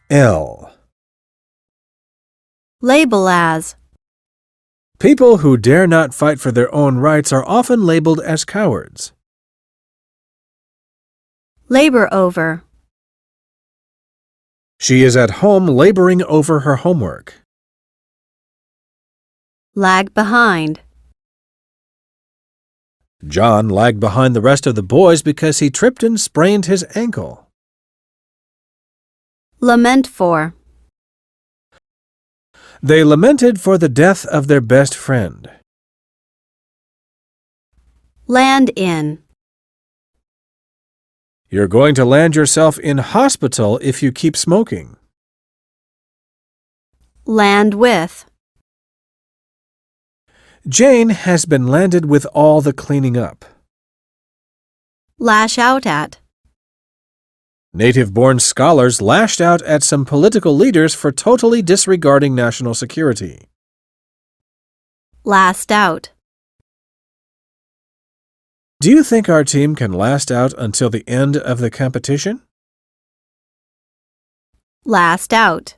L. Label as. People who dare not fight for their own rights are often labeled as cowards. Labor over. She is at home laboring over her homework. Lag behind. John lagged behind the rest of the boys because he tripped and sprained his ankle. Lament for. They lamented for the death of their best friend. Land in. You're going to land yourself in hospital if you keep smoking. Land with. Jane has been landed with all the cleaning up. Lash out at. Native-born scholars lashed out at some political leaders for totally disregarding national security. Last out. Do you think our team can last out until the end of the competition? Last out.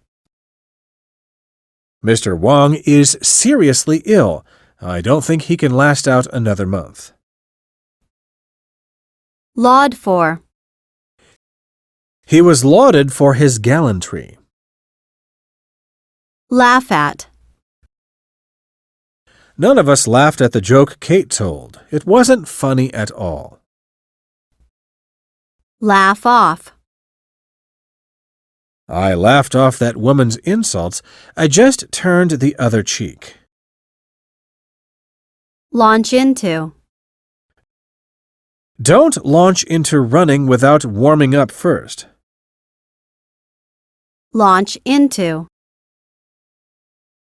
Mr. Wang is seriously ill. I don't think he can last out another month. Laud for. He was lauded for his gallantry. Laugh at. None of us laughed at the joke Kate told. It wasn't funny at all. Laugh off. I laughed off that woman's insults. I just turned the other cheek. Launch into. Don't launch into running without warming up first. Launch into.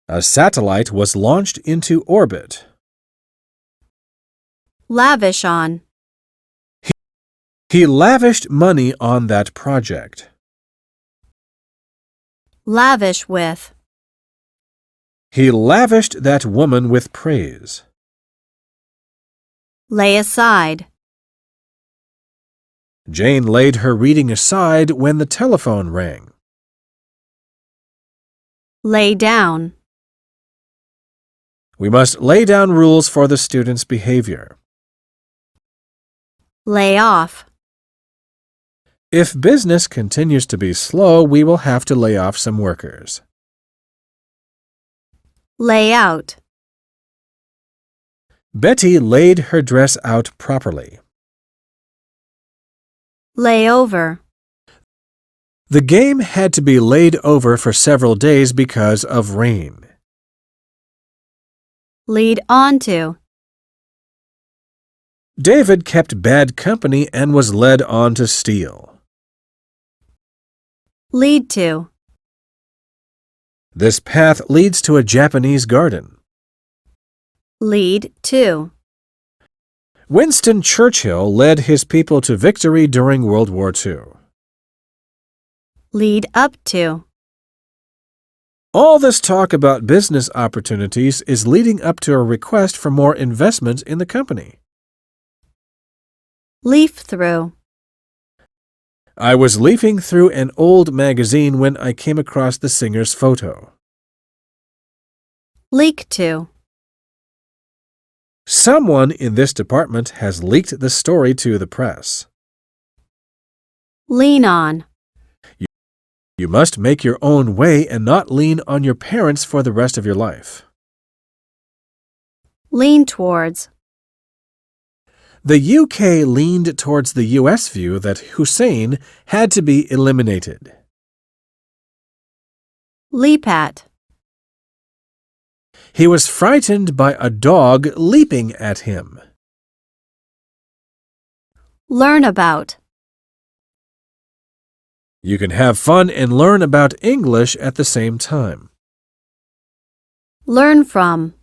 A satellite was launched into orbit. Lavish on. He lavished money on that project. Lavish with. He lavished that woman with praise. Lay aside. Jane laid her reading aside when the telephone rang. Lay down. We must lay down rules for the students' behavior. Lay off. If business continues to be slow, we will have to lay off some workers. Lay out. Betty laid her dress out properly. Lay over. The game had to be laid over for several days because of rain. Lead on to. David kept bad company and was led on to steal. Lead to. This path leads to a Japanese garden. Lead to. Winston Churchill led his people to victory during World War II. Lead up to. All this talk about business opportunities is leading up to a request for more investment in the company. Leaf through. I was leafing through an old magazine when I came across the singer's photo. Leak to. Someone in this department has leaked the story to the press. Lean on. You must make your own way and not lean on your parents for the rest of your life. Lean towards. The UK leaned towards the US view that Hussein had to be eliminated. Leap at. He was frightened by a dog leaping at him. Learn about. You can have fun and learn about English at the same time. Learn from.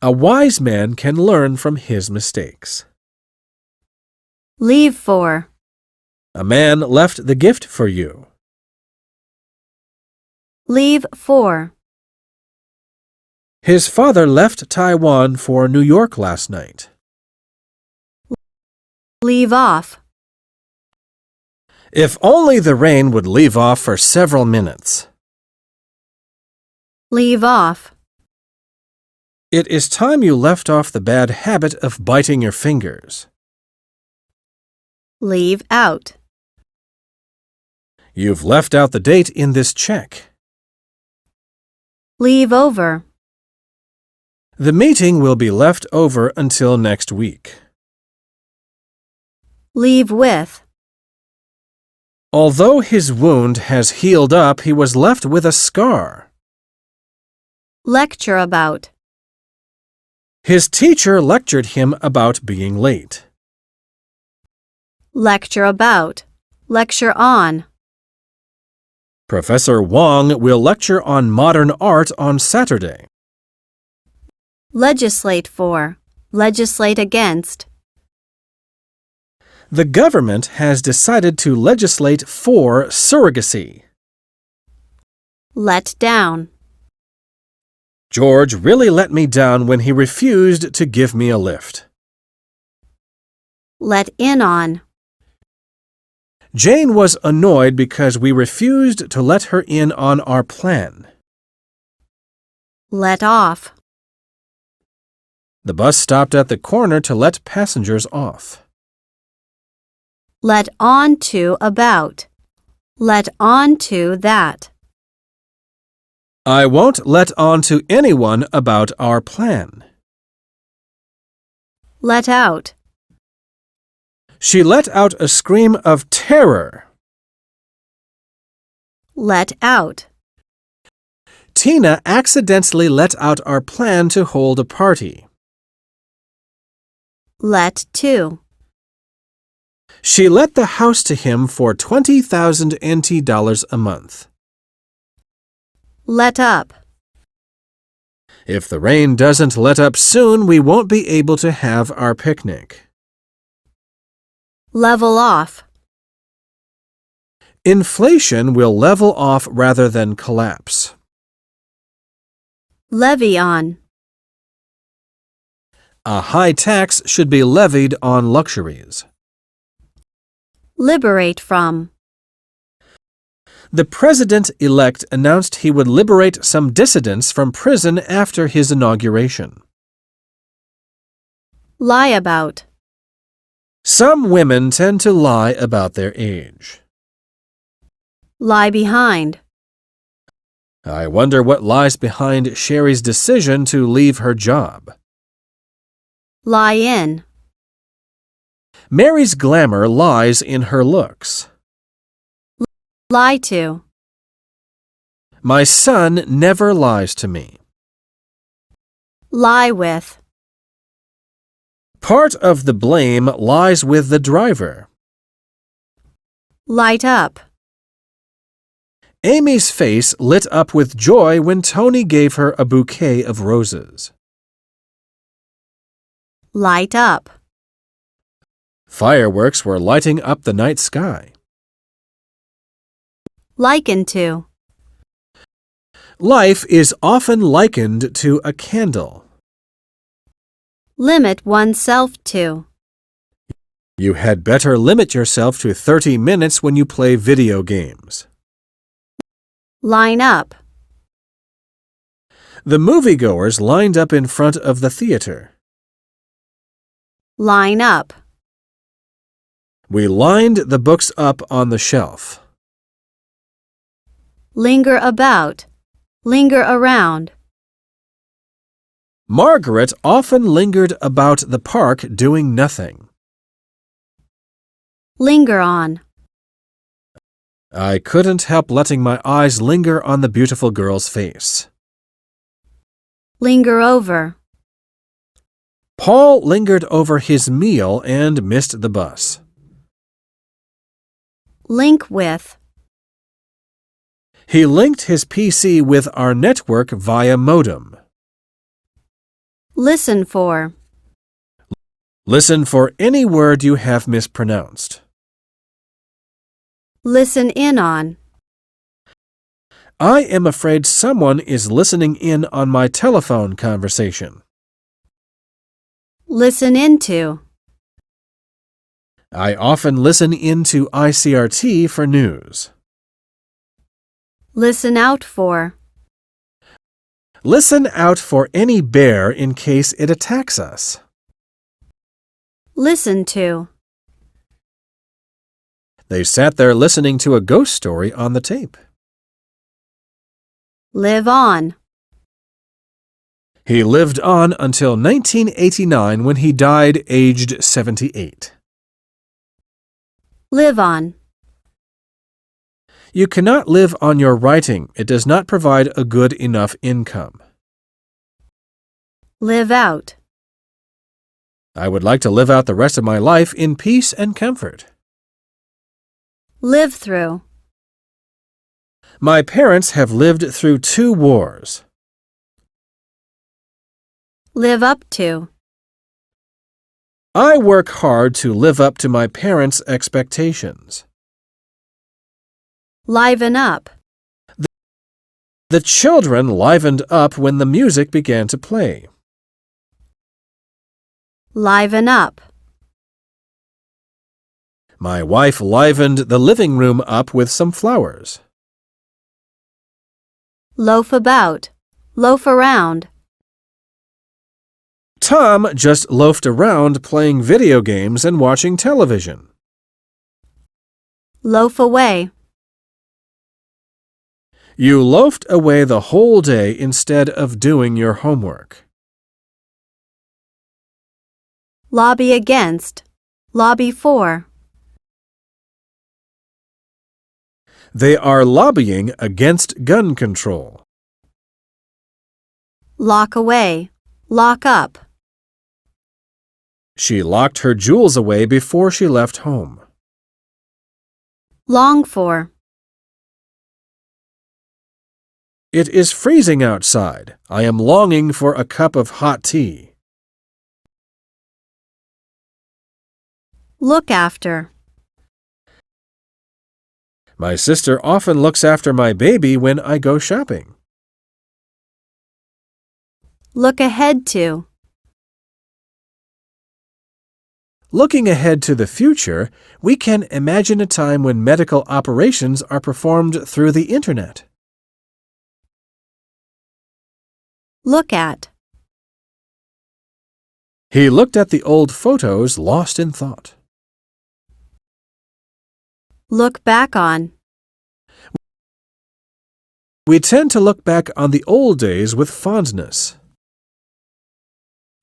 A wise man can learn from his mistakes. Leave for. A man left the gift for you. Leave for. His father left Taiwan for New York last night. Leave off. If only the rain would leave off for several minutes. Leave off. It is time you left off the bad habit of biting your fingers. Leave out. You've left out the date in this check. Leave over. The meeting will be left over until next week. Leave with. Although his wound has healed up, he was left with a scar. Lecture about. His teacher lectured him about being late. Lecture about. Lecture on. Professor Wong will lecture on modern art on Saturday. Legislate for. Legislate against. The government has decided to legislate for surrogacy. Let down. George really let me down when he refused to give me a lift. Let in on. Jane was annoyed because we refused to let her in on our plan. Let off. The bus stopped at the corner to let passengers off. Let on to about. Let on to that. I won't let on to anyone about our plan. Let out. She let out a scream of terror. Let out. Tina accidentally let out our plan to hold a party. Let to. She let the house to him for 20,000 NT dollars a month. Let up. If the rain doesn't let up soon, we won't be able to have our picnic. Level off. Inflation will level off rather than collapse. Levy on. A high tax should be levied on luxuries. Liberate from. The president-elect announced he would liberate some dissidents from prison after his inauguration. Lie about. Some women tend to lie about their age. Lie behind. I wonder what lies behind Sherry's decision to leave her job. Lie in. Mary's glamour lies in her looks. Lie to. My son never lies to me. Lie with. Part of the blame lies with the driver. Light up. Amy's face lit up with joy when Tony gave her a bouquet of roses. Light up. Fireworks were lighting up the night sky. Liken to. Life is often likened to a candle. Limit oneself to. You had better limit yourself to 30 minutes when you play video games. Line up. The moviegoers lined up in front of the theater. Line up. We lined the books up on the shelf. Linger about. Linger around. Margaret often lingered about the park doing nothing. Linger on. I couldn't help letting my eyes linger on the beautiful girl's face. Linger over. Paul lingered over his meal and missed the bus. Link with. He linked his PC with our network via modem. Listen for. Listen for any word you have mispronounced. Listen in on. I am afraid someone is listening in on my telephone conversation. Listen into. I often listen in to ICRT for news. Listen out for. Listen out for any bear in case it attacks us. Listen to. They sat there listening to a ghost story on the tape. Live on. He lived on until 1989 when he died aged 78. Live on. You cannot live on your writing. It does not provide a good enough income. Live out. I would like to live out the rest of my life in peace and comfort. Live through. My parents have lived through 2 wars. Live up to. I work hard to live up to my parents' expectations. Liven up. The children livened up when the music began to play. Liven up. My wife livened the living room up with some flowers. Loaf about. Loaf around. Tom just loafed around playing video games and watching television. Loaf away. You loafed away the whole day instead of doing your homework. Lobby against. Lobby for. They are lobbying against gun control. Lock away. Lock up. She locked her jewels away before she left home. Long for. It is freezing outside. I am longing for a cup of hot tea. Look after. My sister often looks after my baby when I go shopping. Look ahead to. Looking ahead to the future, we can imagine a time when medical operations are performed through the Internet. Look at. He looked at the old photos, lost in thought. Look back on. We tend to look back on the old days with fondness.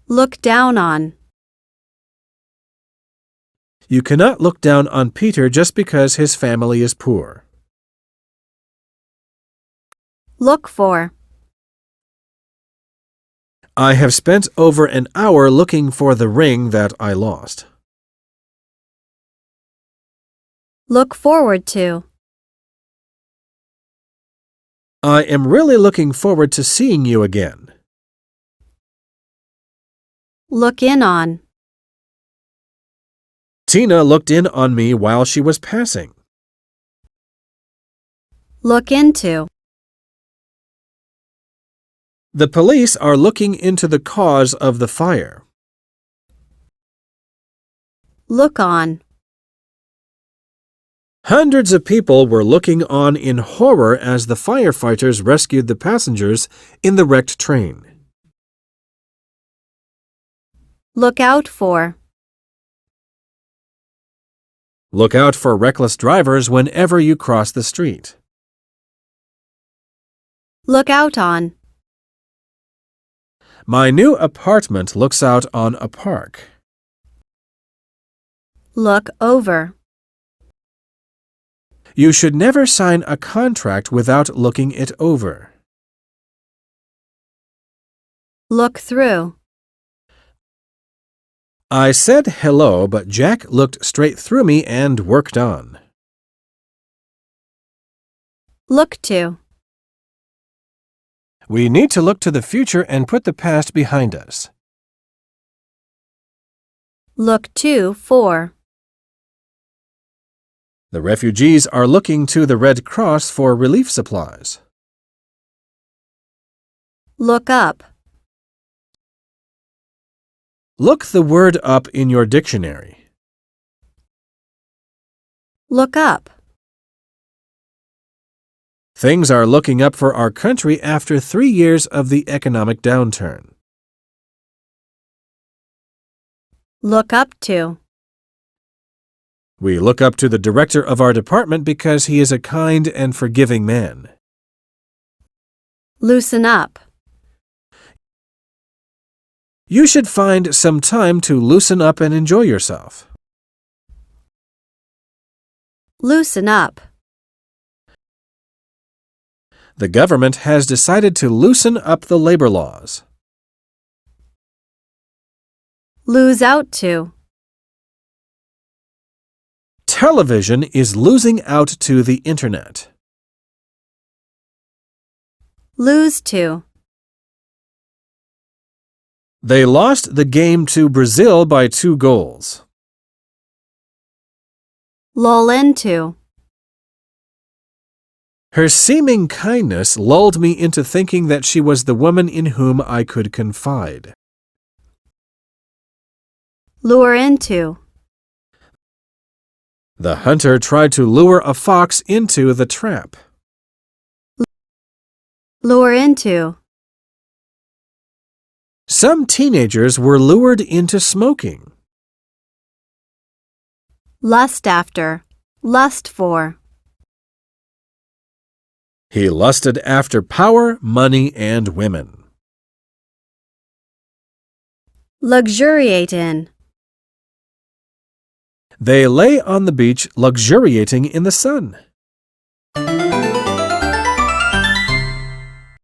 Look down on. You cannot look down on Peter just because his family is poor. Look for. I have spent over an hour looking for the ring that I lost. Look forward to. I am really looking forward to seeing you again. Look in on. Tina looked in on me while she was passing. Look into. The police are looking into the cause of the fire. Look on. Hundreds of people were looking on in horror as the firefighters rescued the passengers in the wrecked train. Look out for. Look out for reckless drivers whenever you cross the street. Look out on. My new apartment looks out on a park. Look over. You should never sign a contract without looking it over. Look through. I said hello, but Jack looked straight through me and worked on. Look to. We need to look to the future and put the past behind us. Look to for. The refugees are looking to the Red Cross for relief supplies. Look up. Look the word up in your dictionary. Look up. Things are looking up for our country after 3 years of the economic downturn. Look up to. We look up to the director of our department because he is a kind and forgiving man. Loosen up. You should find some time to loosen up and enjoy yourself. Loosen up. The government has decided to loosen up the labor laws. Lose out to. Television is losing out to the internet. Lose to. They lost the game to Brazil by 2 goals. Lull into. Her seeming kindness lulled me into thinking that she was the woman in whom I could confide. Lure into. The hunter tried to lure a fox into the trap. Lure into. Some teenagers were lured into smoking. Lust after. Lust for. He lusted after power, money, and women. Luxuriate in. They lay on the beach luxuriating in the sun.